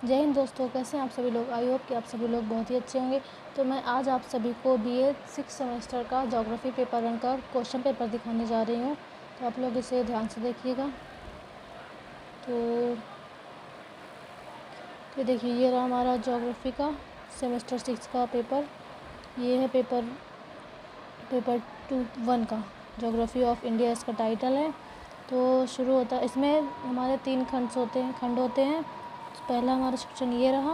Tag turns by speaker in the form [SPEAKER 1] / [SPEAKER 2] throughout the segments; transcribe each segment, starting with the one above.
[SPEAKER 1] जय हिंद दोस्तों, कैसे हैं आप सभी लोग। आई होप कि आप सभी लोग बहुत ही अच्छे होंगे। तो मैं आज आप सभी को बीए 6 सेमेस्टर का ज्योग्राफी पेपर 1 का क्वेश्चन पेपर दिखाने जा रही हूँ। तो आप लोग इसे ध्यान से देखिएगा। तो ये देखिए, ये रहा हमारा ज्योग्राफी का सेमेस्टर 6 का पेपर। ये है पेपर 1 का, ज्योग्राफी ऑफ इंडिया इसका टाइटल है। तो शुरू होता है, इसमें हमारे 3 खंड होते हैं। पहला हमारा सेक्शन ये रहा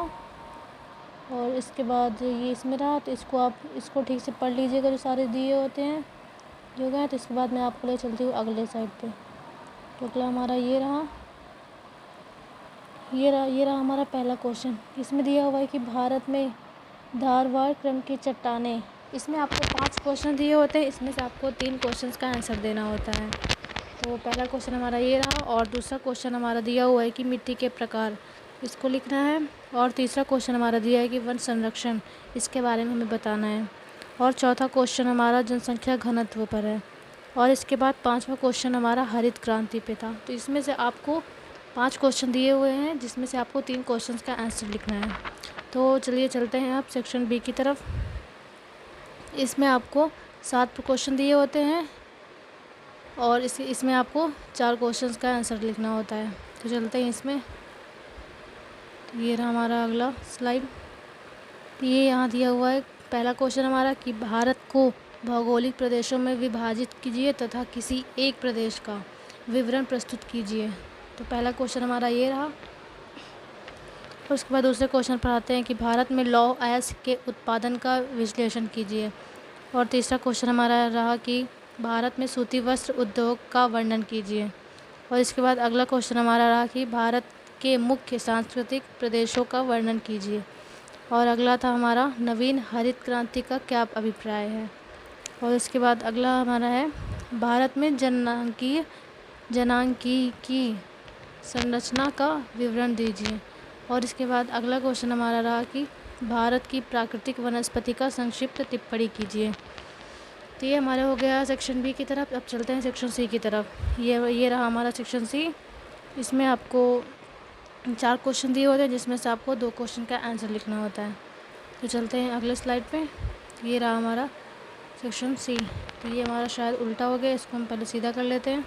[SPEAKER 1] और इसके बाद ये इसमें रहा। तो इसको ठीक से पढ़ लीजिएगा, जो सारे दिए होते हैं जो गए। तो इसके बाद मैं आपको ले चलती हूँ अगले साइड पे। तो अगला हमारा ये रहा हमारा पहला क्वेश्चन। इसमें दिया हुआ है कि भारत में धारवाड़ क्रम की चट्टानें। इसमें आपको 5 क्वेश्चन दिए होते हैं, इसमें से आपको 3 क्वेश्चंस का आंसर देना होता है। तो पहला क्वेश्चन हमारा ये रहा और दूसरा क्वेश्चन हमारा दिया हुआ है कि मिट्टी के प्रकार, इसको लिखना है। और तीसरा क्वेश्चन हमारा दिया है कि वन संरक्षण, इसके बारे में हमें बताना है। और चौथा क्वेश्चन हमारा जनसंख्या घनत्व पर है। और इसके बाद 5वां क्वेश्चन हमारा हरित क्रांति पे था। तो इसमें से आपको 5 क्वेश्चन दिए हुए हैं, जिसमें से आपको 3 क्वेश्चन का आंसर लिखना है। तो चलिए चलते हैं आप सेक्शन बी की तरफ। इसमें आपको 7 क्वेश्चन दिए होते हैं और इसमें आपको 4 क्वेश्चंस का आंसर लिखना होता है। तो चलते हैं इसमें। तो ये रहा हमारा अगला स्लाइड। ये यहाँ दिया हुआ है पहला क्वेश्चन हमारा कि भारत को भौगोलिक प्रदेशों में विभाजित कीजिए तथा किसी एक प्रदेश का विवरण प्रस्तुत कीजिए। तो पहला क्वेश्चन हमारा ये रहा। और उसके बाद दूसरे क्वेश्चन पर आते हैं कि भारत में लौह अयस्क के उत्पादन का विश्लेषण कीजिए। और तीसरा क्वेश्चन हमारा रहा कि भारत में सूती वस्त्र उद्योग का वर्णन कीजिए। और इसके बाद अगला क्वेश्चन हमारा रहा कि भारत के मुख्य सांस्कृतिक प्रदेशों का वर्णन कीजिए। और अगला था हमारा नवीन हरित क्रांति का क्या अभिप्राय है। और इसके बाद अगला हमारा है भारत में जनांकीय संरचना का विवरण दीजिए। और इसके बाद अगला क्वेश्चन हमारा रहा कि भारत की प्राकृतिक वनस्पति का संक्षिप्त टिप्पणी कीजिए। तो ये हमारा हो गया सेक्शन बी की तरफ। अब चलते हैं सेक्शन सी की तरफ। ये रहा हमारा सेक्शन सी। इसमें आपको 4 क्वेश्चन दिए होते हैं, जिसमें से आपको 2 क्वेश्चन का आंसर लिखना होता है। तो चलते हैं अगले स्लाइड पे। ये रहा हमारा सेक्शन सी। तो ये हमारा शायद उल्टा हो गया, इसको हम पहले सीधा कर लेते हैं।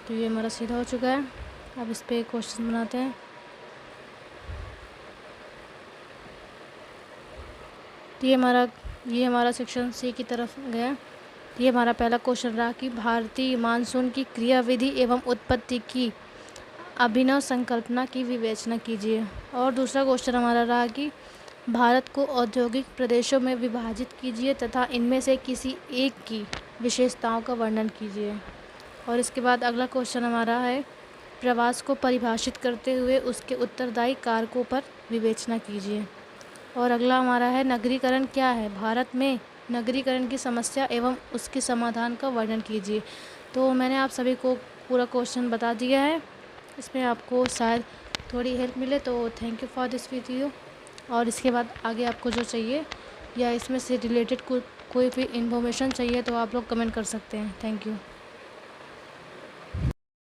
[SPEAKER 1] तो ये हमारा सीधा हो चुका है। अब इस पर क्वेश्चन बनाते हैं। तो ये हमारा सेक्शन सी की तरफ गया। ये हमारा पहला क्वेश्चन रहा कि भारतीय मानसून की क्रियाविधि एवं उत्पत्ति की अभिनव संकल्पना की विवेचना कीजिए। और दूसरा क्वेश्चन हमारा रहा कि भारत को औद्योगिक प्रदेशों में विभाजित कीजिए तथा इनमें से किसी एक की विशेषताओं का वर्णन कीजिए। और इसके बाद अगला क्वेश्चन हमारा है प्रवास को परिभाषित करते हुए उसके उत्तरदायी कारकों पर विवेचना कीजिए। और अगला हमारा है नगरीकरण क्या है, भारत में नगरीकरण की समस्या एवं उसके समाधान का वर्णन कीजिए। तो मैंने आप सभी को पूरा क्वेश्चन बता दिया है। इसमें आपको शायद थोड़ी हेल्प मिले तो thank you for this video. और इसके बाद आगे आपको जो चाहिए या इसमें से रिलेटेड कोई भी इन्फॉर्मेशन चाहिए तो आप लोग कमेंट कर सकते हैं। Thank you.